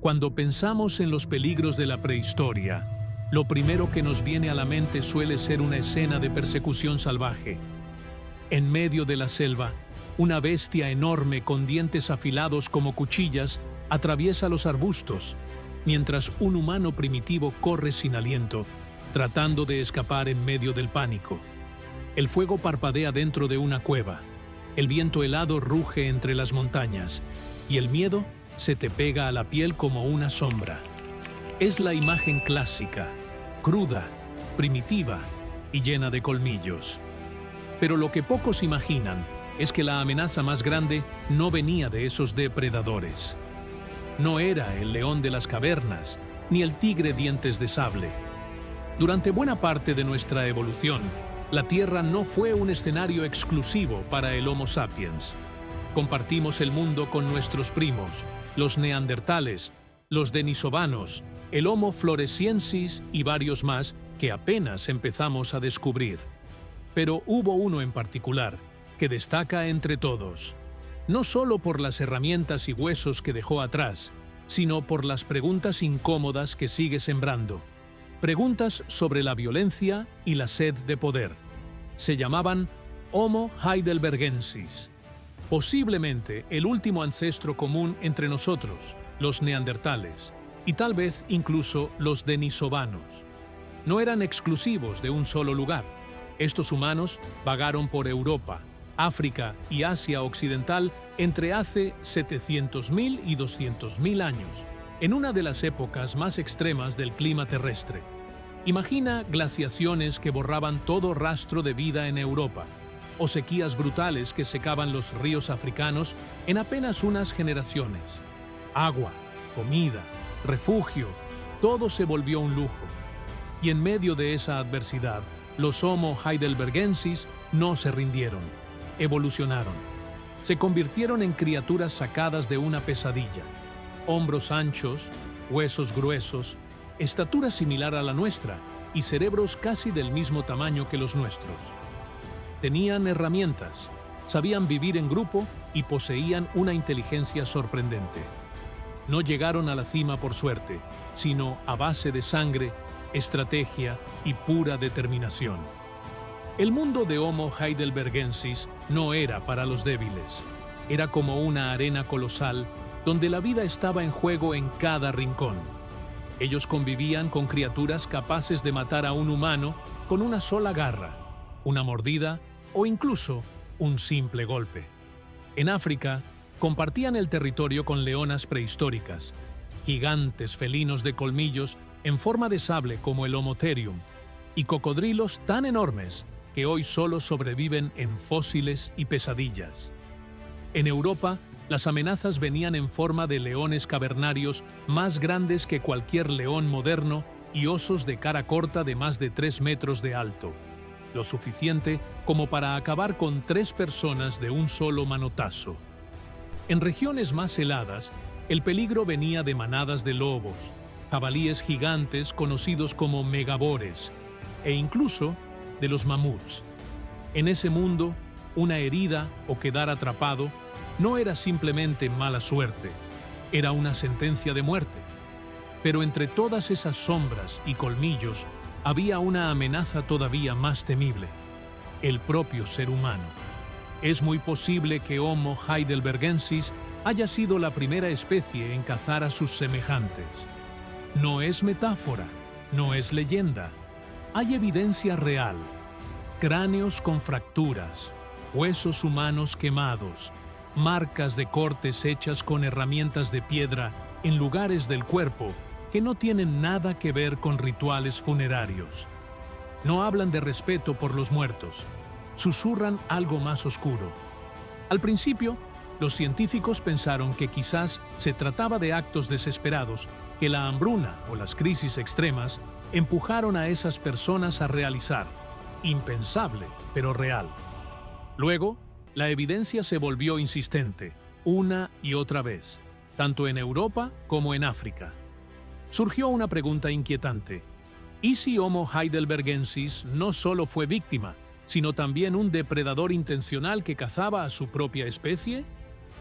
Cuando pensamos en los peligros de la prehistoria, lo primero que nos viene a la mente suele ser una escena de persecución salvaje. En medio de la selva, una bestia enorme con dientes afilados como cuchillas atraviesa los arbustos, mientras un humano primitivo corre sin aliento, tratando de escapar en medio del pánico. El fuego parpadea dentro de una cueva, el viento helado ruge entre las montañas, y el miedo se te pega a la piel como una sombra. Es la imagen clásica, cruda, primitiva y llena de colmillos. Pero lo que pocos imaginan es que la amenaza más grande no venía de esos depredadores. No era el león de las cavernas, ni el tigre dientes de sable. Durante buena parte de nuestra evolución, la Tierra no fue un escenario exclusivo para el Homo sapiens. Compartimos el mundo con nuestros primos, los neandertales, los denisovanos, el Homo floresiensis y varios más que apenas empezamos a descubrir. Pero hubo uno en particular que destaca entre todos, no solo por las herramientas y huesos que dejó atrás, sino por las preguntas incómodas que sigue sembrando. Preguntas sobre la violencia y la sed de poder. Se llamaban Homo heidelbergensis. Posiblemente el último ancestro común entre nosotros, los neandertales, y tal vez incluso los denisovanos. No eran exclusivos de un solo lugar. Estos humanos vagaron por Europa, África y Asia Occidental entre hace 700.000 y 200.000 años, en una de las épocas más extremas del clima terrestre. Imagina glaciaciones que borraban todo rastro de vida en Europa, o sequías brutales que secaban los ríos africanos en apenas unas generaciones. Agua, comida, refugio, todo se volvió un lujo. Y en medio de esa adversidad, los Homo heidelbergensis no se rindieron, evolucionaron. Se convirtieron en criaturas sacadas de una pesadilla. Hombros anchos, huesos gruesos, estatura similar a la nuestra y cerebros casi del mismo tamaño que los nuestros. Tenían herramientas, sabían vivir en grupo y poseían una inteligencia sorprendente. No llegaron a la cima por suerte, sino a base de sangre, estrategia y pura determinación. El mundo de Homo heidelbergensis no era para los débiles. Era como una arena colosal donde la vida estaba en juego en cada rincón. Ellos convivían con criaturas capaces de matar a un humano con una sola garra, una mordida o incluso un simple golpe. En África, compartían el territorio con leonas prehistóricas, gigantes felinos de colmillos en forma de sable como el Homotherium, y cocodrilos tan enormes que hoy solo sobreviven en fósiles y pesadillas. En Europa, las amenazas venían en forma de leones cavernarios más grandes que cualquier león moderno y osos de cara corta de más de 3 metros de alto, lo suficiente como para acabar con 3 personas de un solo manotazo. En regiones más heladas, el peligro venía de manadas de lobos, jabalíes gigantes conocidos como megabores, e incluso de los mamuts. En ese mundo, una herida o quedar atrapado no era simplemente mala suerte, era una sentencia de muerte. Pero entre todas esas sombras y colmillos había una amenaza todavía más temible: el propio ser humano. Es muy posible que Homo heidelbergensis haya sido la primera especie en cazar a sus semejantes. No es metáfora, no es leyenda. Hay evidencia real: cráneos con fracturas, huesos humanos quemados, marcas de cortes hechas con herramientas de piedra en lugares del cuerpo que no tienen nada que ver con rituales funerarios. No hablan de respeto por los muertos, susurran algo más oscuro. Al principio, los científicos pensaron que quizás se trataba de actos desesperados que la hambruna o las crisis extremas empujaron a esas personas a realizar. Impensable, pero real. Luego, la evidencia se volvió insistente, una y otra vez, tanto en Europa como en África. Surgió una pregunta inquietante: ¿y si Homo heidelbergensis no solo fue víctima, sino también un depredador intencional que cazaba a su propia especie?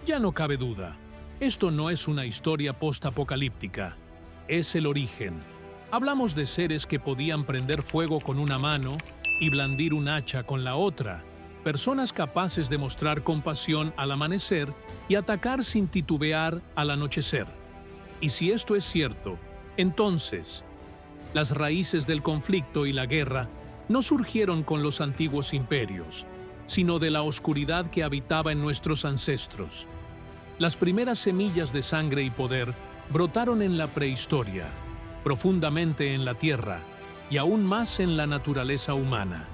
Ya no cabe duda, Esto no es una historia postapocalíptica, es el origen. Hablamos de seres que podían prender fuego con una mano y blandir un hacha con la otra, personas capaces de mostrar compasión al amanecer y atacar sin titubear al anochecer. Y si esto es cierto, entonces, las raíces del conflicto y la guerra no surgieron con los antiguos imperios, sino de la oscuridad que habitaba en nuestros ancestros. Las primeras semillas de sangre y poder brotaron en la prehistoria, profundamente en la tierra y aún más en la naturaleza humana.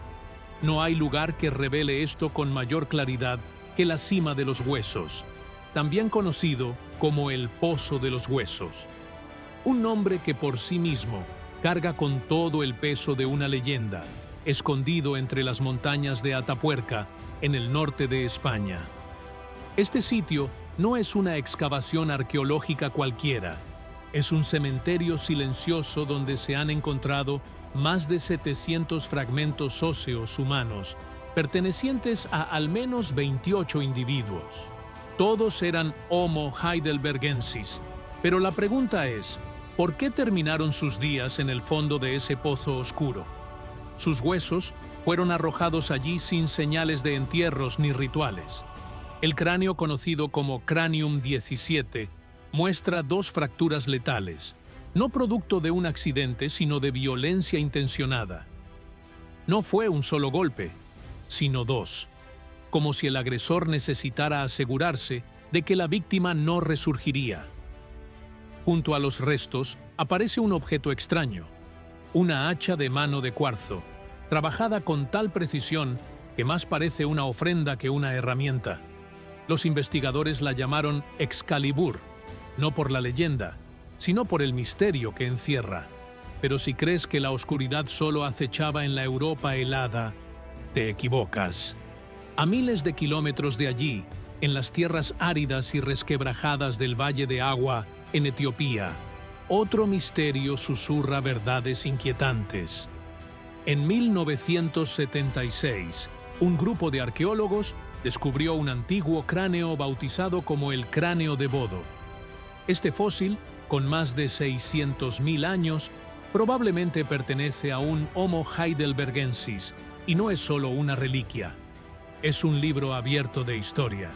No hay lugar que revele esto con mayor claridad que la cima de los huesos, también conocido como el Pozo de los Huesos. Un nombre que por sí mismo carga con todo el peso de una leyenda, escondido entre las montañas de Atapuerca, en el norte de España. Este sitio no es una excavación arqueológica cualquiera, es un cementerio silencioso donde se han encontrado más de 700 fragmentos óseos humanos, pertenecientes a al menos 28 individuos. Todos eran Homo heidelbergensis, pero la pregunta es, ¿por qué terminaron sus días en el fondo de ese pozo oscuro? Sus huesos fueron arrojados allí sin señales de entierros ni rituales. El cráneo, conocido como Cranium 17, muestra 2 fracturas letales, no producto de un accidente, sino de violencia intencionada. No fue un solo golpe, sino 2, como si el agresor necesitara asegurarse de que la víctima no resurgiría. Junto a los restos aparece un objeto extraño, una hacha de mano de cuarzo, trabajada con tal precisión que más parece una ofrenda que una herramienta. Los investigadores la llamaron Excalibur, no por la leyenda, sino por el misterio que encierra. Pero si crees que la oscuridad solo acechaba en la Europa helada, te equivocas. A miles de kilómetros de allí, en las tierras áridas y resquebrajadas del Valle de Agua, en Etiopía, otro misterio susurra verdades inquietantes. En 1976, un grupo de arqueólogos descubrió un antiguo cráneo bautizado como el cráneo de Bodo. Este fósil, con más de 600.000 años, probablemente pertenece a un Homo heidelbergensis y no es solo una reliquia. Es un libro abierto de historia.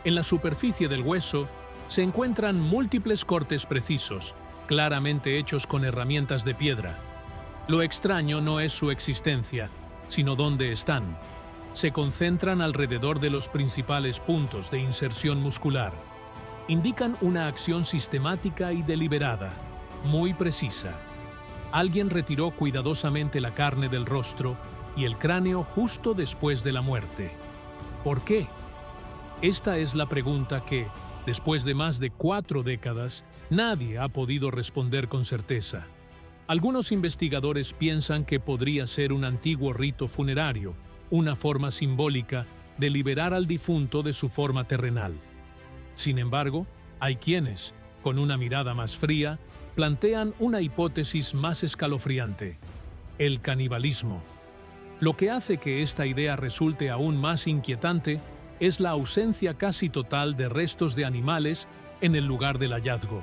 En la superficie del hueso se encuentran múltiples cortes precisos, claramente hechos con herramientas de piedra. Lo extraño no es su existencia, sino dónde están. Se concentran alrededor de los principales puntos de inserción muscular. Indican una acción sistemática y deliberada, muy precisa. Alguien retiró cuidadosamente la carne del rostro y el cráneo justo después de la muerte. ¿Por qué? Esta es la pregunta que, después de más de 4 décadas, nadie ha podido responder con certeza. Algunos investigadores piensan que podría ser un antiguo rito funerario, una forma simbólica de liberar al difunto de su forma terrenal. Sin embargo, hay quienes, con una mirada más fría, plantean una hipótesis más escalofriante: el canibalismo. Lo que hace que esta idea resulte aún más inquietante es la ausencia casi total de restos de animales en el lugar del hallazgo.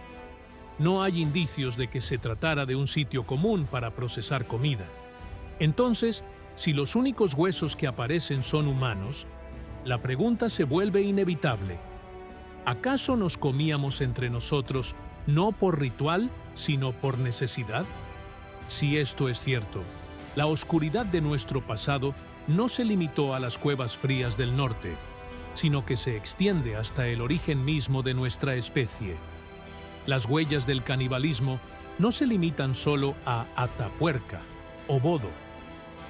No hay indicios de que se tratara de un sitio común para procesar comida. Entonces, si los únicos huesos que aparecen son humanos, la pregunta se vuelve inevitable. ¿Acaso nos comíamos entre nosotros no por ritual, sino por necesidad? Si esto es cierto, la oscuridad de nuestro pasado no se limitó a las cuevas frías del norte, sino que se extiende hasta el origen mismo de nuestra especie. Las huellas del canibalismo no se limitan solo a Atapuerca o Bodo.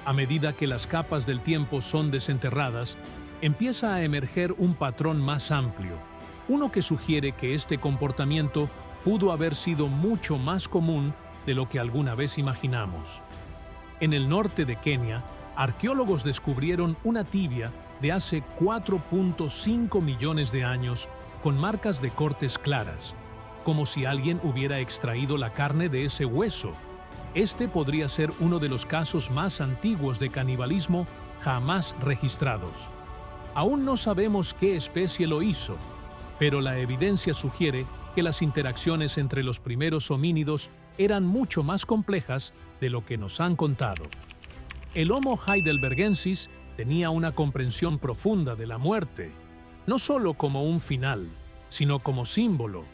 A medida que las capas del tiempo son desenterradas, empieza a emerger un patrón más amplio, uno que sugiere que este comportamiento pudo haber sido mucho más común de lo que alguna vez imaginamos. En el norte de Kenia, arqueólogos descubrieron una tibia de hace 4.5 millones de años con marcas de cortes claras, como si alguien hubiera extraído la carne de ese hueso. Este podría ser uno de los casos más antiguos de canibalismo jamás registrados. Aún no sabemos qué especie lo hizo, Pero la evidencia sugiere que las interacciones entre los primeros homínidos eran mucho más complejas de lo que nos han contado. El Homo heidelbergensis tenía una comprensión profunda de la muerte, no solo como un final, sino como símbolo,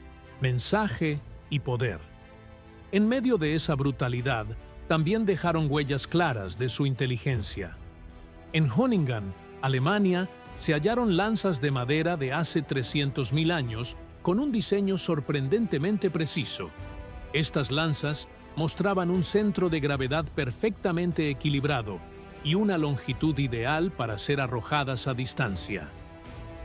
mensaje y poder. En medio de esa brutalidad, también dejaron huellas claras de su inteligencia. En Höningen, Alemania, se hallaron lanzas de madera de hace 300.000 años con un diseño sorprendentemente preciso. Estas lanzas mostraban un centro de gravedad perfectamente equilibrado y una longitud ideal para ser arrojadas a distancia.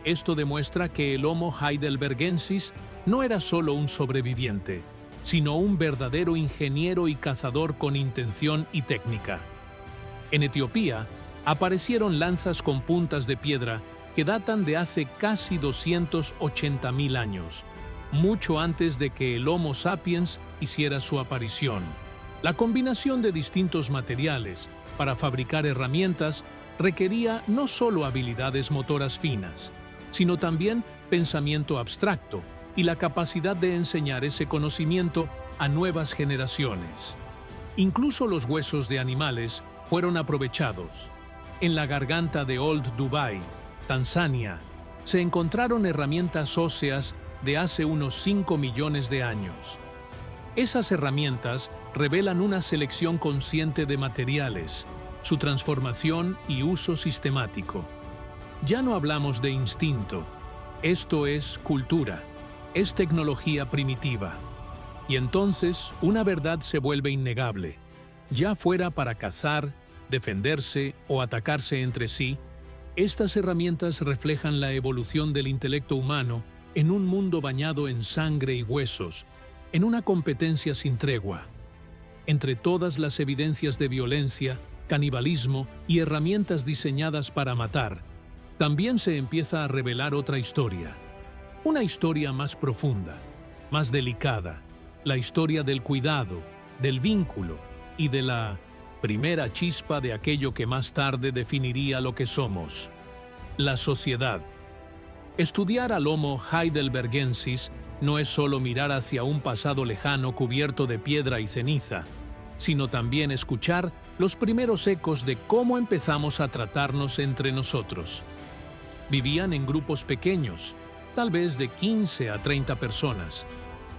Esto demuestra que el Homo heidelbergensis no era solo un sobreviviente, sino un verdadero ingeniero y cazador con intención y técnica. En Etiopía, aparecieron lanzas con puntas de piedra que datan de hace casi 280.000 años, mucho antes de que el Homo sapiens hiciera su aparición. La combinación de distintos materiales para fabricar herramientas requería no solo habilidades motoras finas, sino también pensamiento abstracto y la capacidad de enseñar ese conocimiento a nuevas generaciones. Incluso los huesos de animales fueron aprovechados. En la garganta de Old Dubai, Tanzania, se encontraron herramientas óseas de hace unos 5 millones de años. Esas herramientas revelan una selección consciente de materiales, su transformación y uso sistemático. Ya no hablamos de instinto, esto es cultura, es tecnología primitiva. Y entonces una verdad se vuelve innegable, ya fuera para cazar, defenderse o atacarse entre sí. Estas herramientas reflejan la evolución del intelecto humano en un mundo bañado en sangre y huesos, en una competencia sin tregua. Entre todas las evidencias de violencia, canibalismo y herramientas diseñadas para matar, también se empieza a revelar otra historia. Una historia más profunda, más delicada, la historia del cuidado, del vínculo y de la primera chispa de aquello que más tarde definiría lo que somos, la sociedad. Estudiar al Homo heidelbergensis no es solo mirar hacia un pasado lejano cubierto de piedra y ceniza, sino también escuchar los primeros ecos de cómo empezamos a tratarnos entre nosotros. Vivían en grupos pequeños, tal vez de 15 a 30 personas.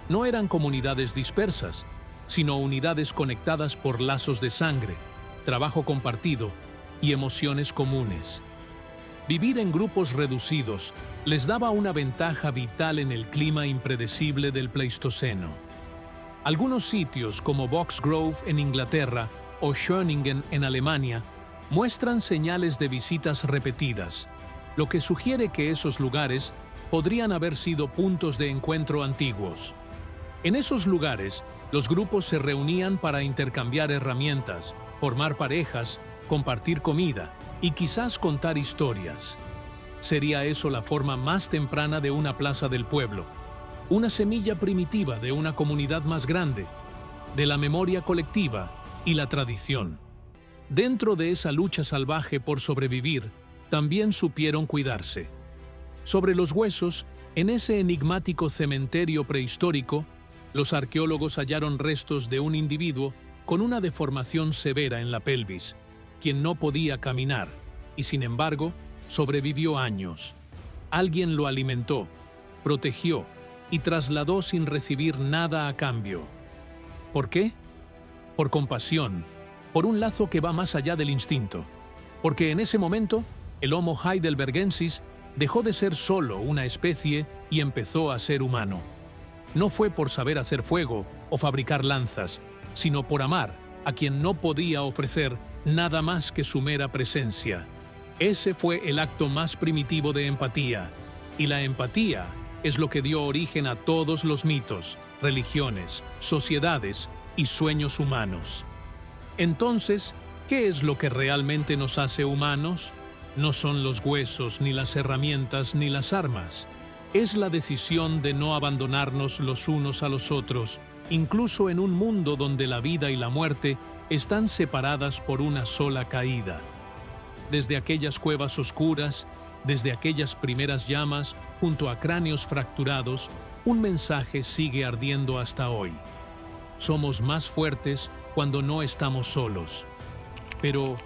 No eran comunidades dispersas, sino unidades conectadas por lazos de sangre, trabajo compartido y emociones comunes. Vivir en grupos reducidos les daba una ventaja vital en el clima impredecible del Pleistoceno. Algunos sitios como Boxgrove en Inglaterra o Schöningen en Alemania muestran señales de visitas repetidas, lo que sugiere que esos lugares podrían haber sido puntos de encuentro antiguos. En esos lugares, los grupos se reunían para intercambiar herramientas, formar parejas, compartir comida y quizás contar historias. Sería eso la forma más temprana de una plaza del pueblo, una semilla primitiva de una comunidad más grande, de la memoria colectiva y la tradición. Dentro de esa lucha salvaje por sobrevivir, también supieron cuidarse. Sobre los huesos, en ese enigmático cementerio prehistórico, los arqueólogos hallaron restos de un individuo con una deformación severa en la pelvis, quien no podía caminar, y sin embargo, sobrevivió años. Alguien lo alimentó, protegió y trasladó sin recibir nada a cambio. ¿Por qué? Por compasión, por un lazo que va más allá del instinto. Porque en ese momento, el Homo heidelbergensis dejó de ser solo una especie y empezó a ser humano. No fue por saber hacer fuego o fabricar lanzas, sino por amar a quien no podía ofrecer nada más que su mera presencia. Ese fue el acto más primitivo de empatía, y la empatía es lo que dio origen a todos los mitos, religiones, sociedades y sueños humanos. Entonces, ¿qué es lo que realmente nos hace humanos? No son los huesos, ni las herramientas, ni las armas. Es la decisión de no abandonarnos los unos a los otros, incluso en un mundo donde la vida y la muerte están separadas por una sola caída. Desde aquellas cuevas oscuras, Desde aquellas primeras llamas, junto a cráneos fracturados, un mensaje sigue ardiendo hasta hoy. Somos más fuertes cuando no estamos solos. Pero,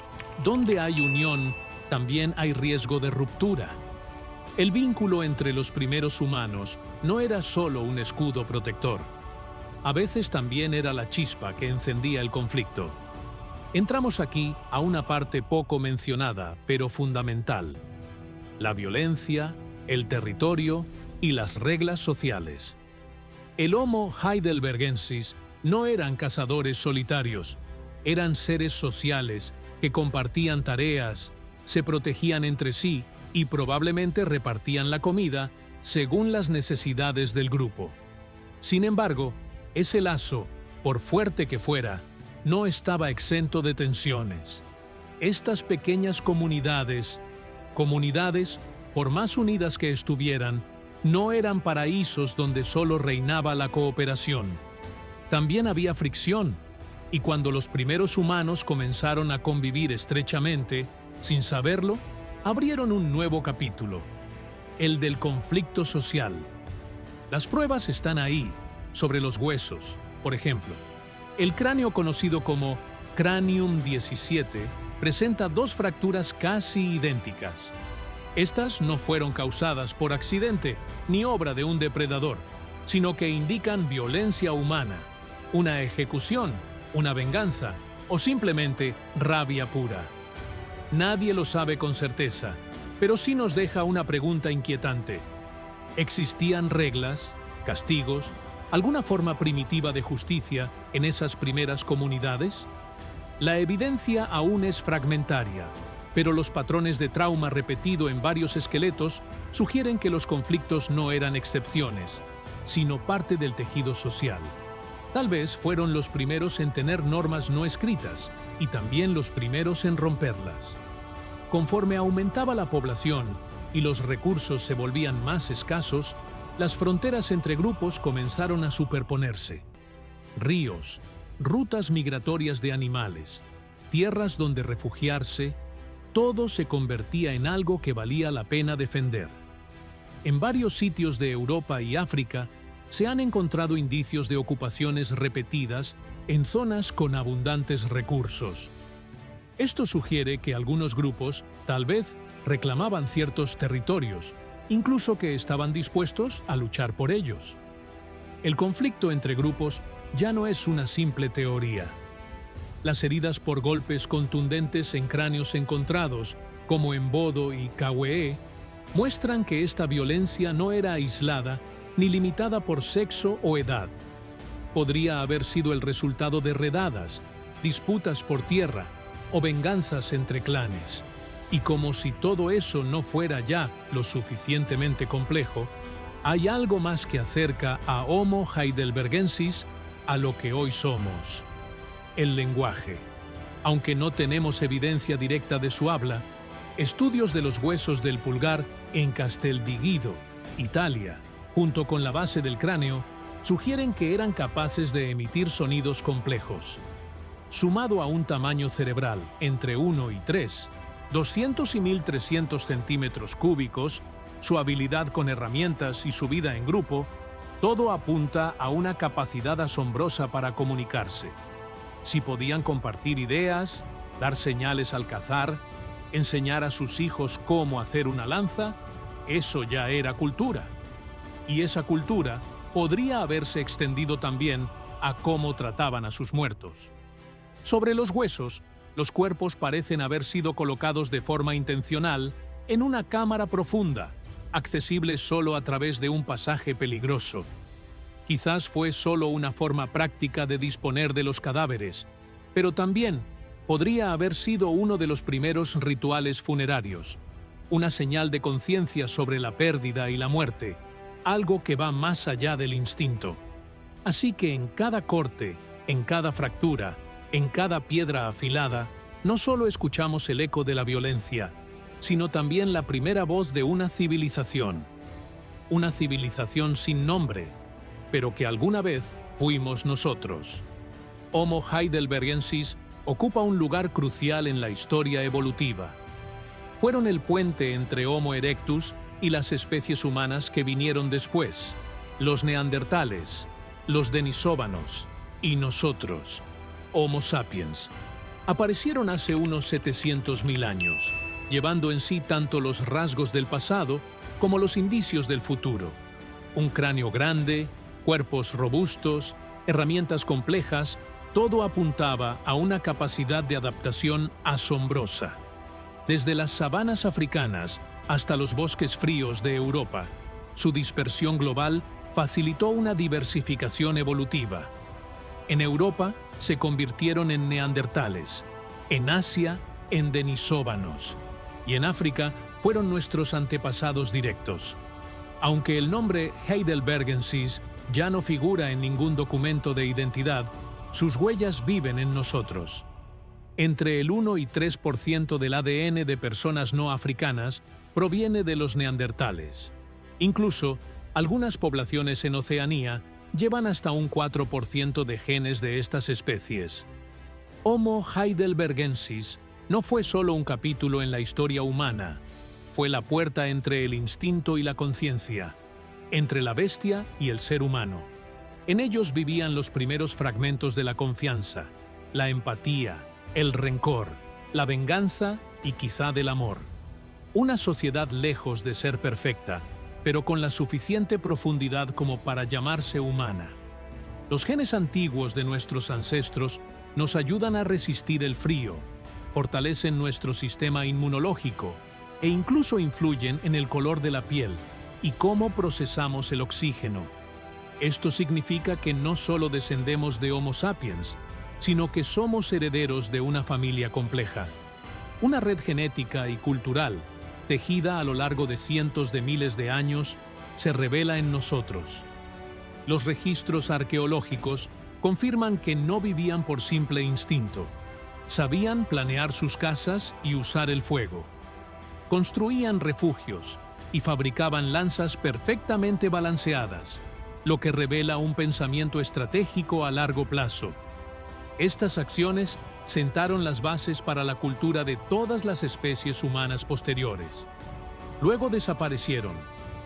donde hay unión, también hay riesgo de ruptura. El vínculo entre los primeros humanos no era solo un escudo protector. A veces también era la chispa que encendía el conflicto. Entramos aquí a una parte poco mencionada, pero fundamental: la violencia, el territorio y las reglas sociales. El Homo heidelbergensis no eran cazadores solitarios, eran seres sociales que compartían tareas, se protegían entre sí y probablemente repartían la comida según las necesidades del grupo. Sin embargo, ese lazo, por fuerte que fuera, no estaba exento de tensiones. Estas pequeñas comunidades, por más unidas que estuvieran, no eran paraísos donde solo reinaba la cooperación. También había fricción, y cuando los primeros humanos comenzaron a convivir estrechamente, sin saberlo, abrieron un nuevo capítulo, el del conflicto social. Las pruebas están ahí, sobre los huesos. Por ejemplo, el cráneo conocido como Cranium 17 presenta dos fracturas casi idénticas. Estas no fueron causadas por accidente ni obra de un depredador, sino que indican violencia humana, una ejecución, una venganza o simplemente rabia pura. Nadie lo sabe con certeza, pero sí nos deja una pregunta inquietante. ¿Existían reglas, castigos, alguna forma primitiva de justicia en esas primeras comunidades? La evidencia aún es fragmentaria, pero los patrones de trauma repetido en varios esqueletos sugieren que los conflictos no eran excepciones, sino parte del tejido social. Tal vez fueron los primeros en tener normas no escritas y también los primeros en romperlas. Conforme aumentaba la población y los recursos se volvían más escasos, las fronteras entre grupos comenzaron a superponerse. Ríos, rutas migratorias de animales, tierras donde refugiarse, todo se convertía en algo que valía la pena defender. En varios sitios de Europa y África se han encontrado indicios de ocupaciones repetidas en zonas con abundantes recursos. Esto sugiere que algunos grupos, tal vez, reclamaban ciertos territorios, incluso que estaban dispuestos a luchar por ellos. El conflicto entre grupos ya no es una simple teoría. Las heridas por golpes contundentes en cráneos encontrados, como en Bodo y Kauai, muestran que esta violencia no era aislada ni limitada por sexo o edad. Podría haber sido el resultado de redadas, disputas por tierra o venganzas entre clanes. Y como si todo eso no fuera ya lo suficientemente complejo, hay algo más que acerca a Homo heidelbergensis a lo que hoy somos: el lenguaje. Aunque no tenemos evidencia directa de su habla, estudios de los huesos del pulgar en Castel di Guido, Italia, junto con la base del cráneo, sugieren que eran capaces de emitir sonidos complejos. Sumado a un tamaño cerebral entre 1 y 3, 200 y 1300 centímetros cúbicos, su habilidad con herramientas y su vida en grupo, todo apunta a una capacidad asombrosa para comunicarse. Si podían compartir ideas, dar señales al cazar, enseñar a sus hijos cómo hacer una lanza, eso ya era cultura. Y esa cultura podría haberse extendido también a cómo trataban a sus muertos. Sobre los huesos, los cuerpos parecen haber sido colocados de forma intencional en una cámara profunda, accesible solo a través de un pasaje peligroso. Quizás fue solo una forma práctica de disponer de los cadáveres, pero también podría haber sido uno de los primeros rituales funerarios, una señal de conciencia sobre la pérdida y la muerte, algo que va más allá del instinto. Así que en cada corte, en cada fractura, en cada piedra afilada, no solo escuchamos el eco de la violencia, sino también la primera voz de una civilización sin nombre, pero que alguna vez fuimos nosotros. Homo heidelbergensis ocupa un lugar crucial en la historia evolutiva. Fueron el puente entre Homo erectus y las especies humanas que vinieron después, los neandertales, los denisóvanos y nosotros, Homo sapiens. Aparecieron hace unos 700.000 años, llevando en sí tanto los rasgos del pasado como los indicios del futuro. Un cráneo grande, cuerpos robustos, herramientas complejas, todo apuntaba a una capacidad de adaptación asombrosa. Desde las sabanas africanas hasta los bosques fríos de Europa, su dispersión global facilitó una diversificación evolutiva. En Europa se convirtieron en neandertales, en Asia en denisóvanos y en África fueron nuestros antepasados directos. Aunque el nombre heidelbergensis ya no figura en ningún documento de identidad, sus huellas viven en nosotros. Entre el 1 y 3% del ADN de personas no africanas proviene de los neandertales. Incluso, algunas poblaciones en Oceanía llevan hasta un 4% de genes de estas especies. Homo heidelbergensis no fue solo un capítulo en la historia humana, fue la puerta entre el instinto y la conciencia, entre la bestia y el ser humano. En ellos vivían los primeros fragmentos de la confianza, la empatía, el rencor, la venganza y quizá del amor. Una sociedad lejos de ser perfecta, pero con la suficiente profundidad como para llamarse humana. Los genes antiguos de nuestros ancestros nos ayudan a resistir el frío, fortalecen nuestro sistema inmunológico e incluso influyen en el color de la piel y cómo procesamos el oxígeno. Esto significa que no solo descendemos de Homo sapiens, sino que somos herederos de una familia compleja. Una red genética y cultural, tejida a lo largo de cientos de miles de años, se revela en nosotros. Los registros arqueológicos confirman que no vivían por simple instinto. Sabían planear sus casas y usar el fuego. Construían refugios y fabricaban lanzas perfectamente balanceadas, lo que revela un pensamiento estratégico a largo plazo. Estas acciones sentaron las bases para la cultura de todas las especies humanas posteriores. Luego desaparecieron,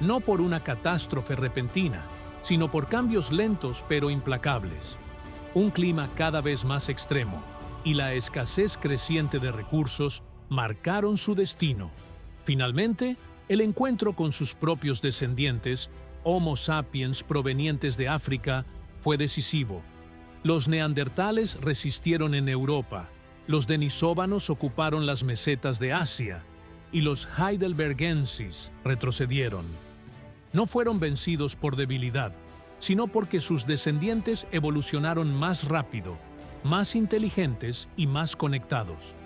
no por una catástrofe repentina, sino por cambios lentos pero implacables. Un clima cada vez más extremo y la escasez creciente de recursos marcaron su destino. Finalmente, el encuentro con sus propios descendientes, Homo sapiens provenientes de África, fue decisivo. Los neandertales resistieron en Europa, los denisóvanos ocuparon las mesetas de Asia y los heidelbergensis retrocedieron. No fueron vencidos por debilidad, sino porque sus descendientes evolucionaron más rápido, más inteligentes y más conectados.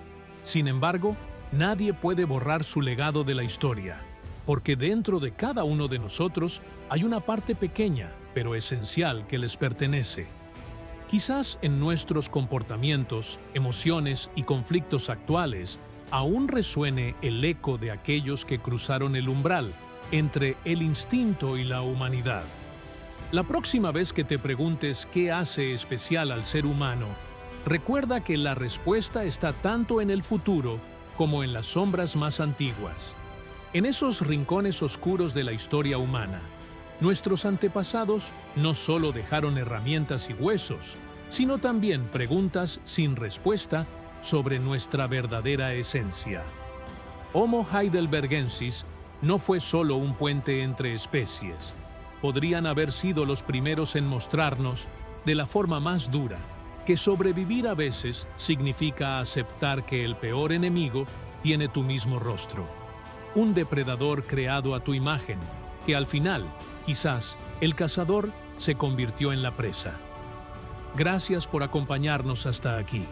Sin embargo, nadie puede borrar su legado de la historia, porque dentro de cada uno de nosotros hay una parte pequeña, pero esencial que les pertenece. Quizás en nuestros comportamientos, emociones y conflictos actuales aún resuene el eco de aquellos que cruzaron el umbral entre el instinto y la humanidad. La próxima vez que te preguntes qué hace especial al ser humano, recuerda que la respuesta está tanto en el futuro como en las sombras más antiguas. En esos rincones oscuros de la historia humana, nuestros antepasados no solo dejaron herramientas y huesos, sino también preguntas sin respuesta sobre nuestra verdadera esencia. Homo heidelbergensis no fue solo un puente entre especies. Podrían haber sido los primeros en mostrarnos, de la forma más dura, que sobrevivir a veces significa aceptar que el peor enemigo tiene tu mismo rostro. Un depredador creado a tu imagen, que al final, quizás, el cazador se convirtió en la presa. Gracias por acompañarnos hasta aquí.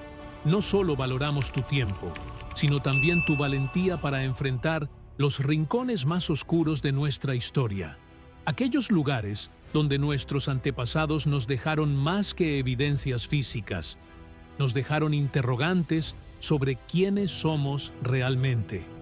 No solo valoramos tu tiempo, sino también tu valentía para enfrentar los rincones más oscuros de nuestra historia. Aquellos lugares donde nuestros antepasados nos dejaron más que evidencias físicas, nos dejaron interrogantes sobre quiénes somos realmente.